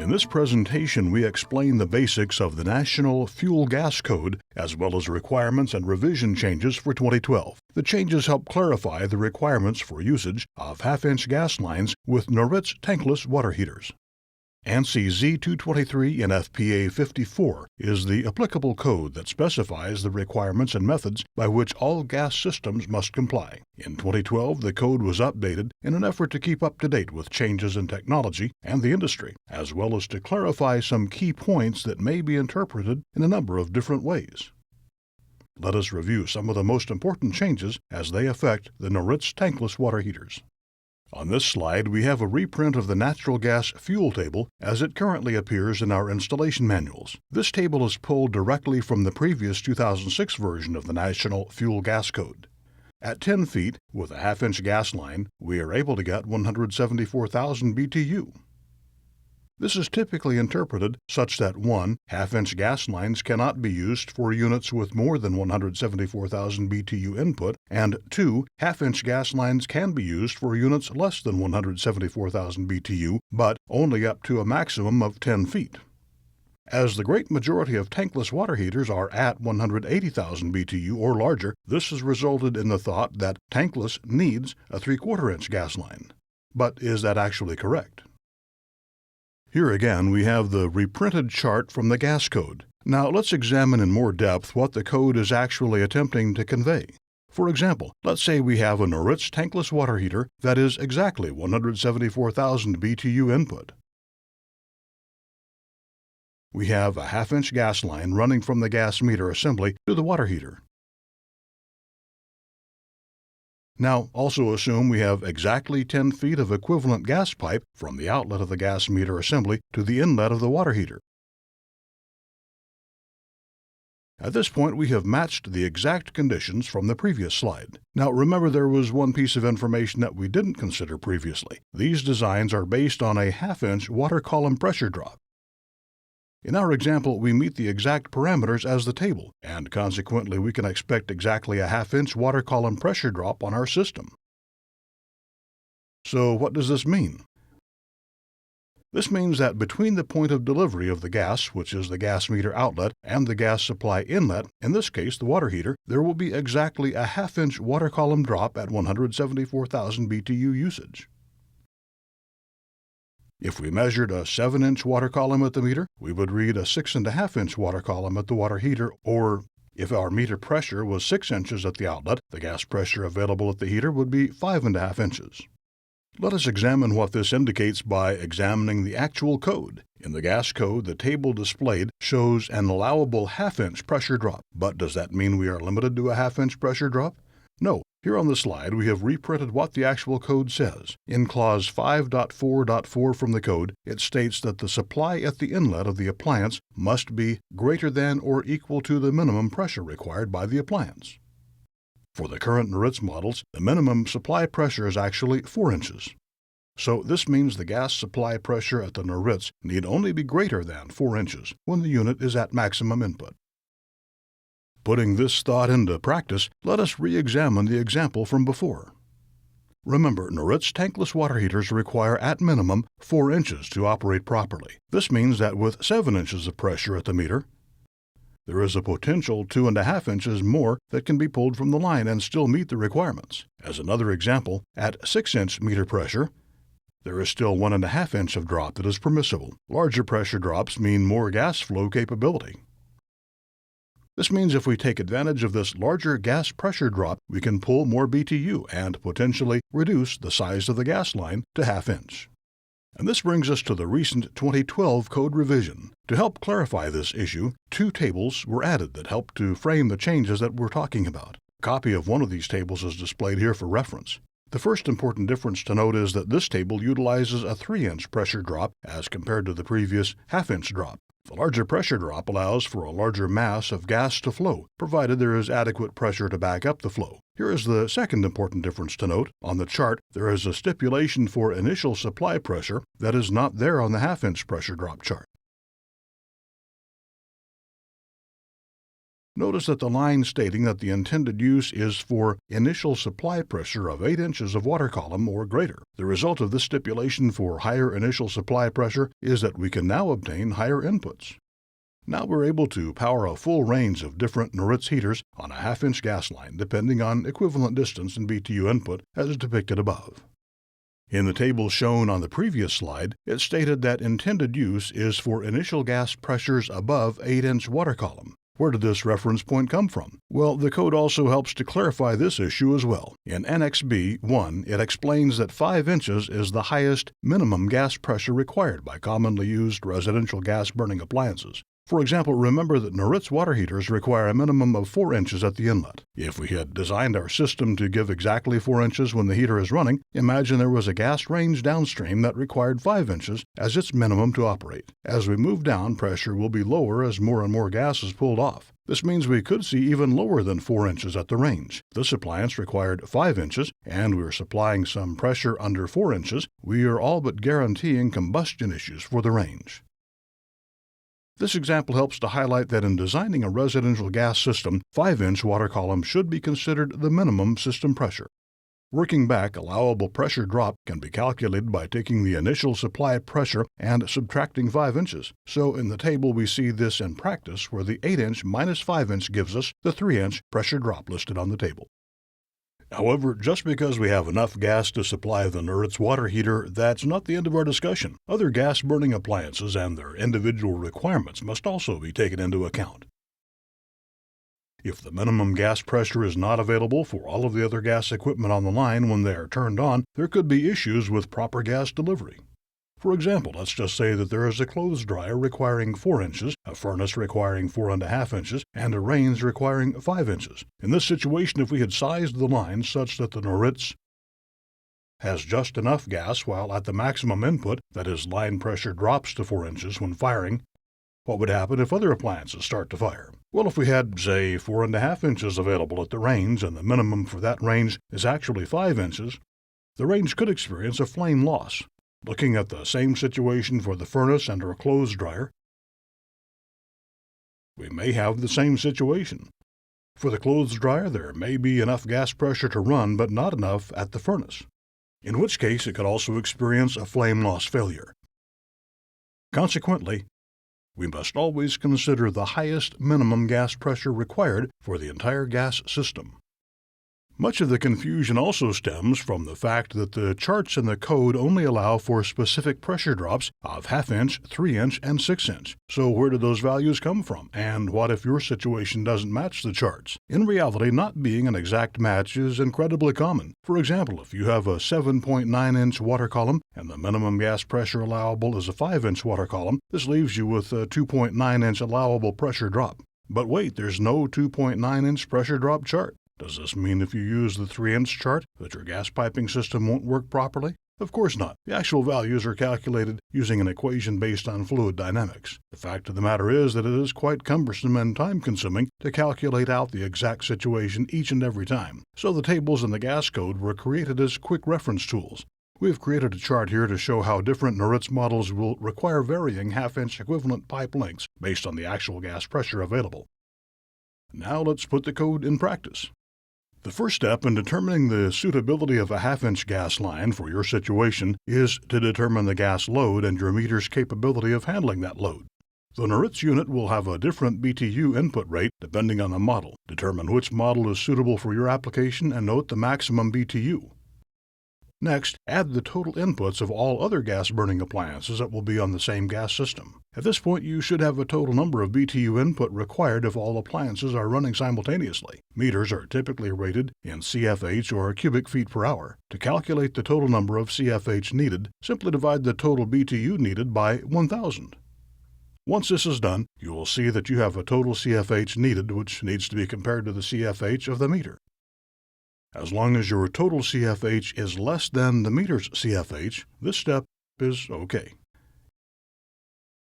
In this presentation, we explain the basics of the National Fuel Gas Code, as well as requirements and revision changes for 2012. The changes help clarify the requirements for usage of half-inch gas lines with Noritz tankless water heaters. ANSI Z223 NFPA 54 is the applicable code that specifies the requirements and methods by which all gas systems must comply. In 2012, the code was updated in an effort to keep up to date with changes in technology and the industry, as well as to clarify some key points that may be interpreted in a number of different ways. Let us review some of the most important changes as they affect the Noritz tankless water heaters. On this slide, we have a reprint of the natural gas fuel table as it currently appears in our installation manuals. This table is pulled directly from the previous 2006 version of the National Fuel Gas Code. At 10 feet, with a half-inch gas line, we are able to get 174,000 BTU. This is typically interpreted such that 1. Half-inch gas lines cannot be used for units with more than 174,000 BTU input, and 2. Half-inch gas lines can be used for units less than 174,000 BTU, but only up to a maximum of 10 feet. As the great majority of tankless water heaters are at 180,000 BTU or larger, this has resulted in the thought that tankless needs a 3/4-inch gas line. But is that actually correct? Here again, we have the reprinted chart from the gas code. Now let's examine in more depth what the code is actually attempting to convey. For example, let's say we have a Noritz tankless water heater that is exactly 174,000 BTU input. We have a half-inch gas line running from the gas meter assembly to the water heater. Now, also assume we have exactly 10 feet of equivalent gas pipe from the outlet of the gas meter assembly to the inlet of the water heater. At this point, we have matched the exact conditions from the previous slide. Now, remember there was one piece of information that we didn't consider previously. These designs are based on a half-inch water column pressure drop. In our example, we meet the exact parameters as the table, and consequently we can expect exactly a half-inch water column pressure drop on our system. So what does this mean? This means that between the point of delivery of the gas, which is the gas meter outlet, and the gas supply inlet, in this case the water heater, there will be exactly a half-inch water column drop at 174,000 BTU usage. If we measured a 7-inch water column at the meter, we would read a 6.5-inch water column at the water heater, or if our meter pressure was 6 inches at the outlet, the gas pressure available at the heater would be 5.5 inches. Let us examine what this indicates by examining the actual code. In the gas code, the table displayed shows an allowable half-inch pressure drop. But does that mean we are limited to a half-inch pressure drop? No. Here on the slide, we have reprinted what the actual code says. In clause 5.4.4 from the code, it states that the supply at the inlet of the appliance must be greater than or equal to the minimum pressure required by the appliance. For the current Noritz models, the minimum supply pressure is actually 4 inches. So this means the gas supply pressure at the Noritz need only be greater than 4 inches when the unit is at maximum input. Putting this thought into practice, let us re-examine the example from before. Remember, Noritz tankless water heaters require at minimum 4 inches to operate properly. This means that with 7 inches of pressure at the meter, there is a potential 2.5 inches more that can be pulled from the line and still meet the requirements. As another example, at 6-inch meter pressure, there is still 1.5 inch of drop that is permissible. Larger pressure drops mean more gas flow capability. This means if we take advantage of this larger gas pressure drop, we can pull more BTU and potentially reduce the size of the gas line to half-inch. And this brings us to the recent 2012 code revision. To help clarify this issue, 2 tables were added that help to frame the changes that we're talking about. A copy of one of these tables is displayed here for reference. The first important difference to note is that this table utilizes a 3-inch pressure drop as compared to the previous half-inch drop. The larger pressure drop allows for a larger mass of gas to flow, provided there is adequate pressure to back up the flow. Here is the second important difference to note. On the chart, there is a stipulation for initial supply pressure that is not there on the half-inch pressure drop chart. Notice that the line stating that the intended use is for initial supply pressure of 8 inches of water column or greater. The result of this stipulation for higher initial supply pressure is that we can now obtain higher inputs. Now we're able to power a full range of different Noritz heaters on a half-inch gas line depending on equivalent distance and BTU input as depicted above. In the table shown on the previous slide, it stated that intended use is for initial gas pressures above 8-inch water column. Where did this reference point come from? Well, the code also helps to clarify this issue as well. In Annex B-1, it explains that 5 inches is the highest minimum gas pressure required by commonly used residential gas burning appliances. For example, remember that Noritz water heaters require a minimum of 4 inches at the inlet. If we had designed our system to give exactly 4 inches when the heater is running, imagine there was a gas range downstream that required 5 inches as its minimum to operate. As we move down, pressure will be lower as more and more gas is pulled off. This means we could see even lower than 4 inches at the range. This appliance required 5 inches, and we are supplying some pressure under 4 inches. We are all but guaranteeing combustion issues for the range. This example helps to highlight that in designing a residential gas system, 5-inch water column should be considered the minimum system pressure. Working back, allowable pressure drop can be calculated by taking the initial supply pressure and subtracting 5 inches. So in the table we see this in practice where the 8-inch minus 5-inch gives us the 3-inch pressure drop listed on the table. However, just because we have enough gas to supply the Noritz water heater, that's not the end of our discussion. Other gas-burning appliances and their individual requirements must also be taken into account. If the minimum gas pressure is not available for all of the other gas equipment on the line when they are turned on, there could be issues with proper gas delivery. For example, let's just say that there is a clothes dryer requiring 4 inches, a furnace requiring 4.5 inches, and a range requiring 5 inches. In this situation, if we had sized the line such that the Noritz has just enough gas while at the maximum input, that is, line pressure drops to 4 inches when firing, what would happen if other appliances start to fire? Well, if we had, say, 4.5 inches available at the range and the minimum for that range is actually 5 inches, the range could experience a flame loss. Looking at the same situation for the furnace and our clothes dryer, we may have the same situation. For the clothes dryer, there may be enough gas pressure to run, but not enough at the furnace, in which case it could also experience a flame loss failure. Consequently, we must always consider the highest minimum gas pressure required for the entire gas system. Much of the confusion also stems from the fact that the charts in the code only allow for specific pressure drops of half-inch, 3-inch, and 6-inch. So where do those values come from? And what if your situation doesn't match the charts? In reality, not being an exact match is incredibly common. For example, if you have a 7.9-inch water column and the minimum gas pressure allowable is a 5-inch water column, this leaves you with a 2.9-inch allowable pressure drop. But wait, there's no 2.9-inch pressure drop chart. Does this mean if you use the 3-inch chart that your gas piping system won't work properly? Of course not. The actual values are calculated using an equation based on fluid dynamics. The fact of the matter is that it is quite cumbersome and time-consuming to calculate out the exact situation each and every time. So the tables in the gas code were created as quick reference tools. We have created a chart here to show how different Noritz models will require varying half-inch equivalent pipe lengths based on the actual gas pressure available. Now let's put the code in practice. The first step in determining the suitability of a half-inch gas line for your situation is to determine the gas load and your meter's capability of handling that load. The Noritz unit will have a different BTU input rate depending on the model. Determine which model is suitable for your application and note the maximum BTU. Next, add the total inputs of all other gas-burning appliances that will be on the same gas system. At this point, you should have a total number of BTU input required if all appliances are running simultaneously. Meters are typically rated in CFH or cubic feet per hour. To calculate the total number of CFH needed, simply divide the total BTU needed by 1,000. Once this is done, you will see that you have a total CFH needed, which needs to be compared to the CFH of the meter. As long as your total CFH is less than the meter's CFH, this step is okay.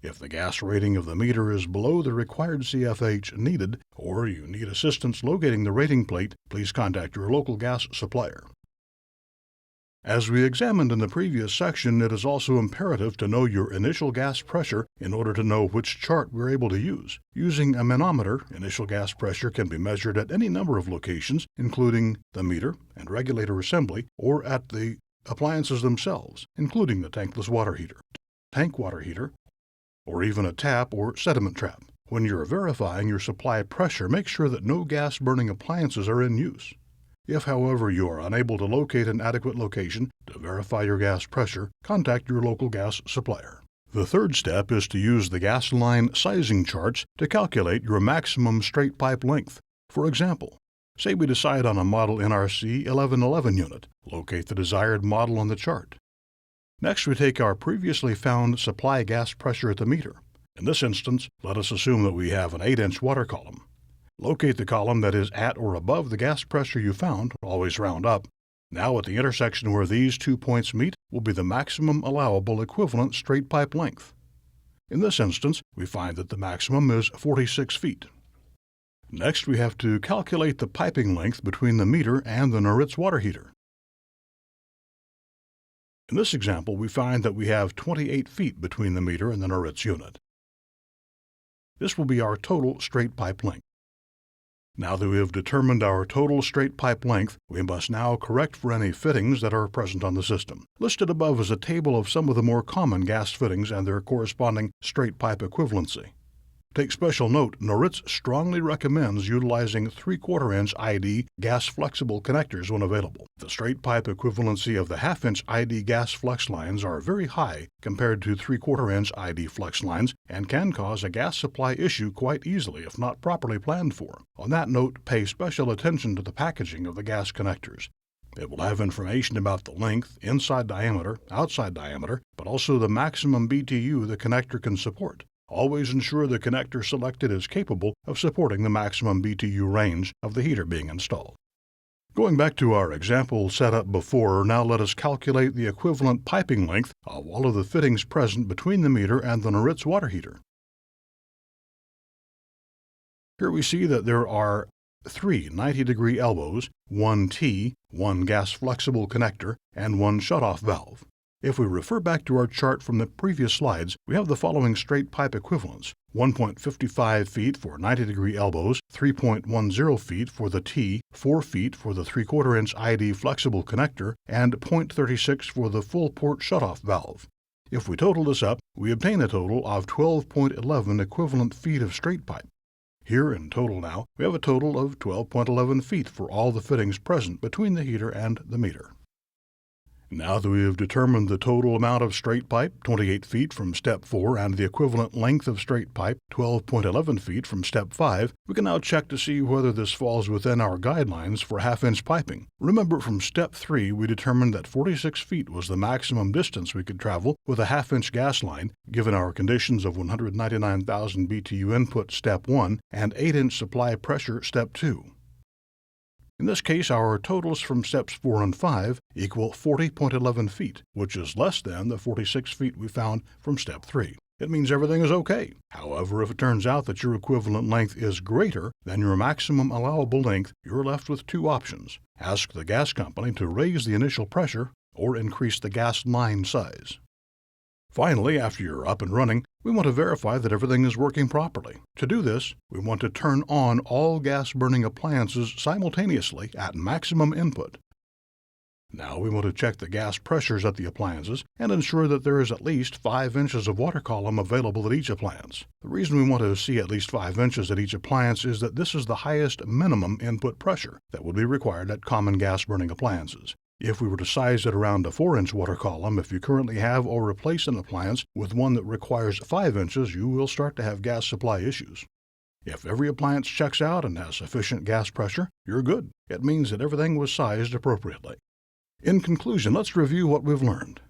If the gas rating of the meter is below the required CFH needed, or you need assistance locating the rating plate, please contact your local gas supplier. As we examined in the previous section, it is also imperative to know your initial gas pressure in order to know which chart we're able to use. Using a manometer, initial gas pressure can be measured at any number of locations, including the meter and regulator assembly, or at the appliances themselves, including the tankless water heater, tank water heater, or even a tap or sediment trap. When you're verifying your supply pressure, make sure that no gas-burning appliances are in use. If, however, you are unable to locate an adequate location to verify your gas pressure, contact your local gas supplier. The third step is to use the gas line sizing charts to calculate your maximum straight pipe length. For example, say we decide on a model NRC 1111 unit. Locate the desired model on the chart. Next, we take our previously found supply gas pressure at the meter. In this instance, let us assume that we have an 8-inch water column. Locate the column that is at or above the gas pressure you found, always round up. Now at the intersection where these 2 points meet will be the maximum allowable equivalent straight pipe length. In this instance, we find that the maximum is 46 feet. Next, we have to calculate the piping length between the meter and the Noritz water heater. In this example, we find that we have 28 feet between the meter and the Noritz unit. This will be our total straight pipe length. Now that we have determined our total straight pipe length, we must now correct for any fittings that are present on the system. Listed above is a table of some of the more common gas fittings and their corresponding straight pipe equivalency. Take special note, Noritz strongly recommends utilizing 3/4-inch ID gas flexible connectors when available. The straight pipe equivalency of the 1/2-inch ID gas flex lines are very high compared to 3/4-inch ID flex lines and can cause a gas supply issue quite easily if not properly planned for. On that note, pay special attention to the packaging of the gas connectors. It will have information about the length, inside diameter, outside diameter, but also the maximum BTU the connector can support. Always ensure the connector selected is capable of supporting the maximum BTU range of the heater being installed. Going back to our example set up before, now let us calculate the equivalent piping length of all of the fittings present between the meter and the Noritz water heater. Here we see that there are 3 90-degree elbows, 1 T, 1 gas flexible connector, and 1 shutoff valve. If we refer back to our chart from the previous slides, we have the following straight pipe equivalents: 1.55 feet for 90-degree elbows, 3.10 feet for the T, 4 feet for the 3/4-inch ID flexible connector, and 0.36 for the full port shutoff valve. If we total this up, we obtain a total of 12.11 equivalent feet of straight pipe. Here in total now, we have a total of 12.11 feet for all the fittings present between the heater and the meter. Now that we have determined the total amount of straight pipe, 28 feet from step 4, and the equivalent length of straight pipe, 12.11 feet from step 5, we can now check to see whether this falls within our guidelines for 1/2-inch piping. Remember, from step 3, we determined that 46 feet was the maximum distance we could travel with a 1/2-inch gas line, given our conditions of 199,000 BTU input step 1 and 8-inch supply pressure step 2. In this case, our totals from steps 4 and 5 equal 40.11 feet, which is less than the 46 feet we found from step 3. It means everything is okay. However, if it turns out that your equivalent length is greater than your maximum allowable length, you're left with 2 options. Ask the gas company to raise the initial pressure or increase the gas line size. Finally, after you're up and running, we want to verify that everything is working properly. To do this, we want to turn on all gas-burning appliances simultaneously at maximum input. Now we want to check the gas pressures at the appliances and ensure that there is at least 5 inches of water column available at each appliance. The reason we want to see at least 5 inches at each appliance is that this is the highest minimum input pressure that would be required at common gas-burning appliances. If we were to size it around a 4-inch water column, if you currently have or replace an appliance with one that requires 5 inches, you will start to have gas supply issues. If every appliance checks out and has sufficient gas pressure, you're good. It means that everything was sized appropriately. In conclusion, let's review what we've learned.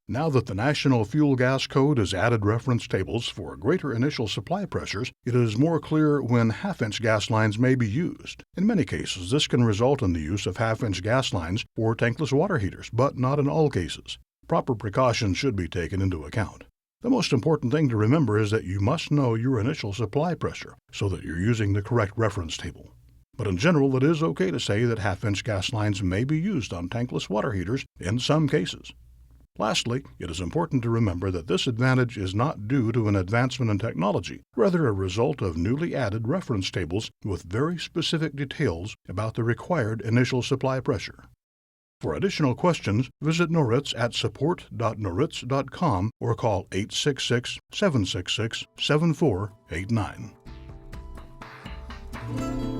Now that the National Fuel Gas Code has added reference tables for greater initial supply pressures, it is more clear when 1/2-inch gas lines may be used. In many cases, this can result in the use of 1/2-inch gas lines for tankless water heaters, but not in all cases. Proper precautions should be taken into account. The most important thing to remember is that you must know your initial supply pressure so that you're using the correct reference table. But in general, it is okay to say that half-inch gas lines may be used on tankless water heaters in some cases. Lastly, it is important to remember that this advantage is not due to an advancement in technology, rather a result of newly added reference tables with very specific details about the required initial supply pressure. For additional questions, visit Noritz at support.noritz.com or call 866-766-7489.